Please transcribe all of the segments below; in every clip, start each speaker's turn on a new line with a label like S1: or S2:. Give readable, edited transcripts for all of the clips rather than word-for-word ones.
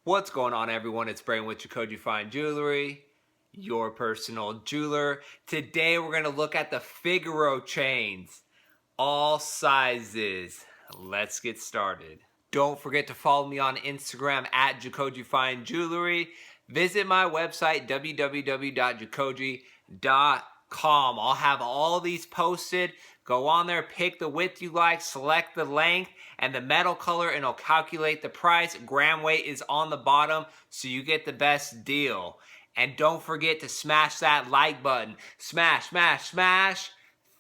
S1: What's going on, everyone? It's Brain with JACOJE Fine Jewelry, your personal jeweler. Today we're going to look at the Figaro chains, all sizes. Let's get started. Don't forget to follow me on Instagram at JACOJE Fine Jewelry. Visit my website www.jacoje.com. I'll have all these posted. Go on there, pick the width you like, select the length and the metal color, and it'll calculate the price. Gram weight is on the bottom, so you get the best deal. And don't forget to smash that like button. Smash, smash, smash.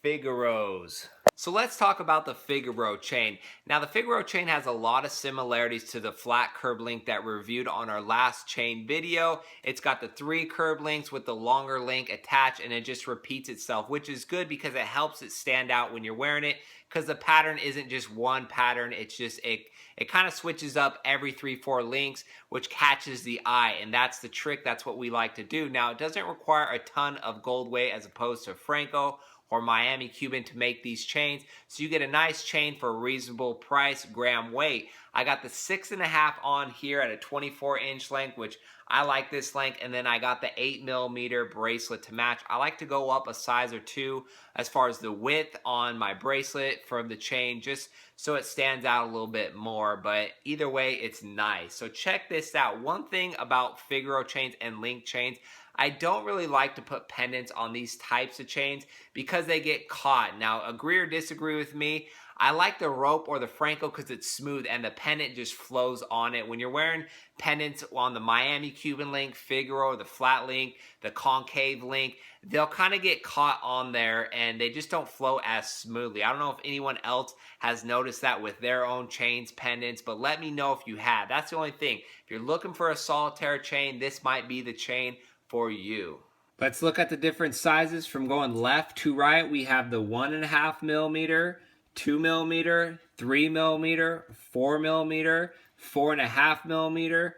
S1: Figaros. So let's talk about the Figaro chain. Now the Figaro chain has a lot of similarities to the flat curb link that we reviewed on our last chain video. It's got the 3 curb links with the longer link attached, and it just repeats itself, which is good because it helps it stand out when you're wearing it, because the pattern isn't just one pattern. It's just it kind of switches up every 3-4 links, which catches the eye, and that's the trick. That's what we like to do. Now it doesn't require a ton of gold weight as opposed to Franco or Miami Cuban to make these chains, so you get a nice chain for a reasonable price, gram weight. I got the 6.5 on here at a 24-inch length, which I like this length, and then I got the 8mm bracelet to match. I like to go up a size or 2 as far as the width on my bracelet from the chain, just so it stands out a little bit more, but either way, it's nice. So check this out. One thing about Figaro chains and link chains, I don't really like to put pendants on these types of chains because they get caught. Now, agree or disagree with me, I like the rope or the Franco because it's smooth and the pendant just flows on it. When you're wearing pendants on the Miami Cuban link, Figaro, the flat link, the concave link, they'll kind of get caught on there and they just don't flow as smoothly. I don't know if anyone else has noticed that with their own chains, pendants, but let me know if you have. That's the only thing. If you're looking for a solitaire chain, this might be the chain for you. Let's look at the different sizes from going left to right. We have the 1.5mm, 2mm, 3mm, 4mm, 4.5mm,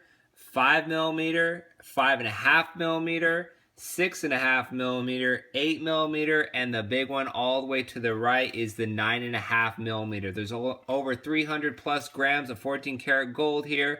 S1: 5mm, 5.5mm, 6.5mm, 8mm, and the big one all the way to the right is the 9.5mm. There's over 300 plus grams of 14 karat gold here,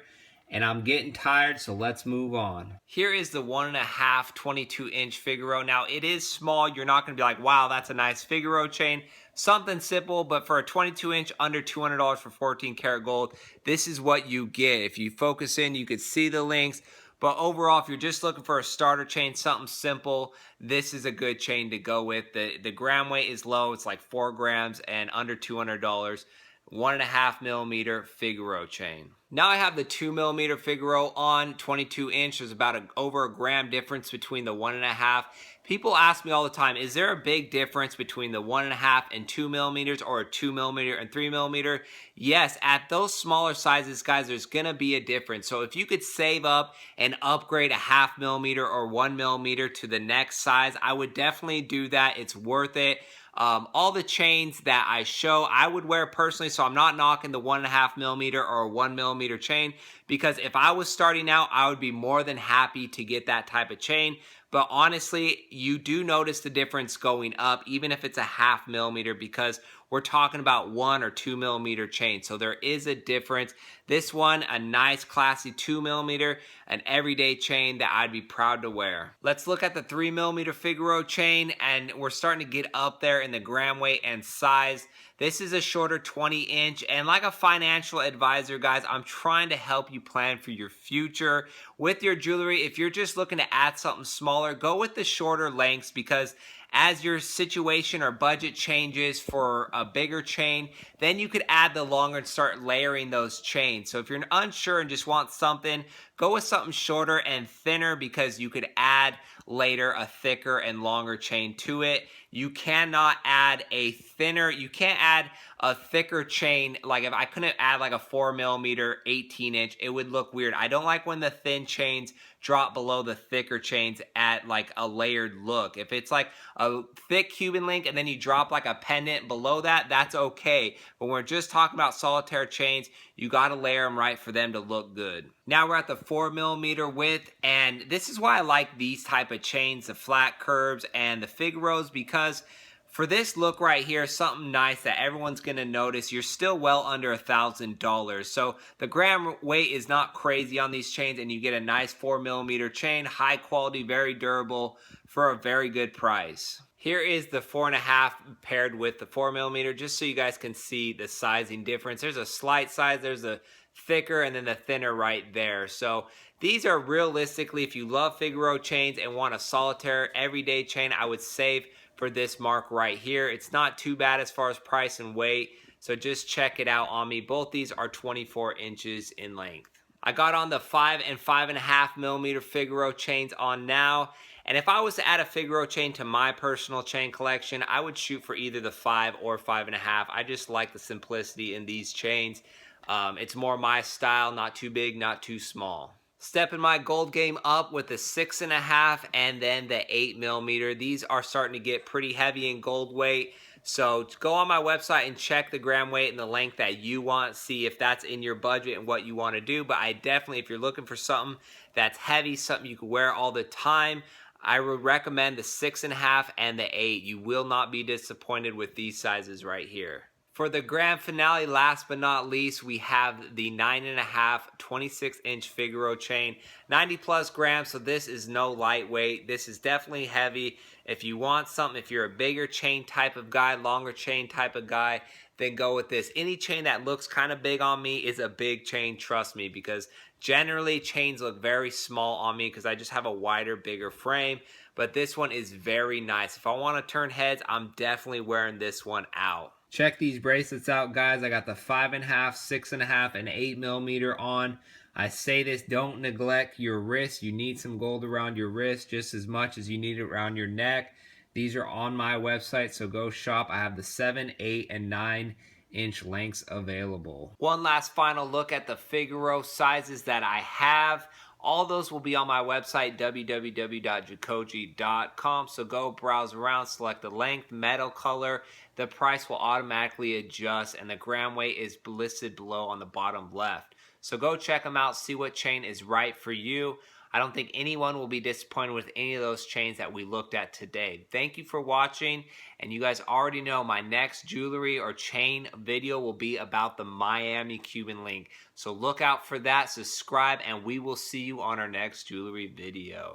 S1: and I'm getting tired, so let's move on. Here is the 1.5 22-inch Figaro. Now, it is small. You're not going to be like, wow, that's a nice Figaro chain. Something simple, but for a 22-inch, under $200 for 14 karat gold, this is what you get. If you focus in, you could see the links. But overall, if you're just looking for a starter chain, something simple, this is a good chain to go with. The gram weight is low. It's like 4 grams and under $200. 1.5mm Figaro chain. Now I have the 2mm Figaro on, 22-inch. There's about over a gram difference between the 1.5. People ask me all the time, is there a big difference between the 1.5 and 2mm, or a 2mm and 3mm? Yes, at those smaller sizes, guys, there's gonna be a difference. So if you could save up and upgrade a 0.5mm or 1mm to the next size, I would definitely do that. It's worth it. All the chains that I show, I would wear personally, so I'm not knocking the 1.5mm or 1mm chain, because if I was starting out, I would be more than happy to get that type of chain. But honestly, you do notice the difference going up, even if it's a 0.5mm, because we're talking about 1 or 2mm chain. So there is a difference. This one, a nice classy 2mm, an everyday chain that I'd be proud to wear. Let's look at the 3mm Figaro chain, and we're starting to get up there in the gram weight and size. This is a shorter 20-inch, and like a financial advisor, guys, I'm trying to help you plan for your future with your jewelry. If you're just looking to add something smaller, go with the shorter lengths, because as your situation or budget changes for a bigger chain, then you could add the longer and start layering those chains. So if you're unsure and just want something, go with something shorter and thinner, because you could add later a thicker and longer chain to it. You cannot add a thinner, you can't add a thicker chain. Like if I couldn't add like a 4mm 18-inch, it would look weird. I don't like when the thin chains drop below the thicker chains at like a layered look. If it's like a thick Cuban link and then you drop like a pendant below that, that's okay. But when we're just talking about solitaire chains, you got to layer them right for them to look good. Now we're at the 4mm width, and this is why I like these type of chains, the flat curves and the Figaros, because For this look right here, something nice that everyone's going to notice, you're still well under $1,000. So the gram weight is not crazy on these chains, and you get a nice 4mm chain, high quality, very durable, for a very good price. Here is the 4.5 paired with the 4mm, just so you guys can see the sizing difference. There's a slight size, there's a thicker and then the thinner right there. So these are realistically, if you love Figaro chains and want a solitaire everyday chain, I would save for this mark right here. It's not too bad as far as price and weight, so just check it out on me. Both these are 24 inches in length. I got on the 5 and 5.5mm Figaro chains on now, and if I was to add a Figaro chain to my personal chain collection, I would shoot for either the 5 or 5.5. I just like the simplicity in these chains. It's more my style, not too big, not too small. Stepping my gold game up with the 6.5 and then the 8mm. These are starting to get pretty heavy in gold weight. So go on my website and check the gram weight and the length that you want. See if that's in your budget and what you want to do. But I definitely, if you're looking for something that's heavy, something you can wear all the time, I would recommend the 6.5 and the 8. You will not be disappointed with these sizes right here. For the grand finale, last but not least, we have the 9.5 26-inch Figaro chain, 90 plus grams, so this is no lightweight. This is definitely heavy. If you want something, if you're a bigger chain type of guy, longer chain type of guy, then go with this. Any chain that looks kind of big on me is a big chain, trust me, because generally chains look very small on me because I just have a wider, bigger frame. But this one is very nice. If I want to turn heads, I'm definitely wearing this one out. Check these bracelets out, guys. I got the 5.5, 6.5, and 8mm on. I say this, don't neglect your wrist. You need some gold around your wrist just as much as you need it around your neck. These are on my website, so go shop. I have the 7, 8, and 9-inch lengths available. One last final look at the Figaro sizes that I have. All those will be on my website, www.jacoje.com. So go browse around, select the length, metal color. The price will automatically adjust, and the gram weight is listed below on the bottom left. So go check them out, see what chain is right for you. I don't think anyone will be disappointed with any of those chains that we looked at today. Thank you for watching, and you guys already know my next jewelry or chain video will be about the Miami Cuban link. So look out for that, subscribe, and we will see you on our next jewelry video.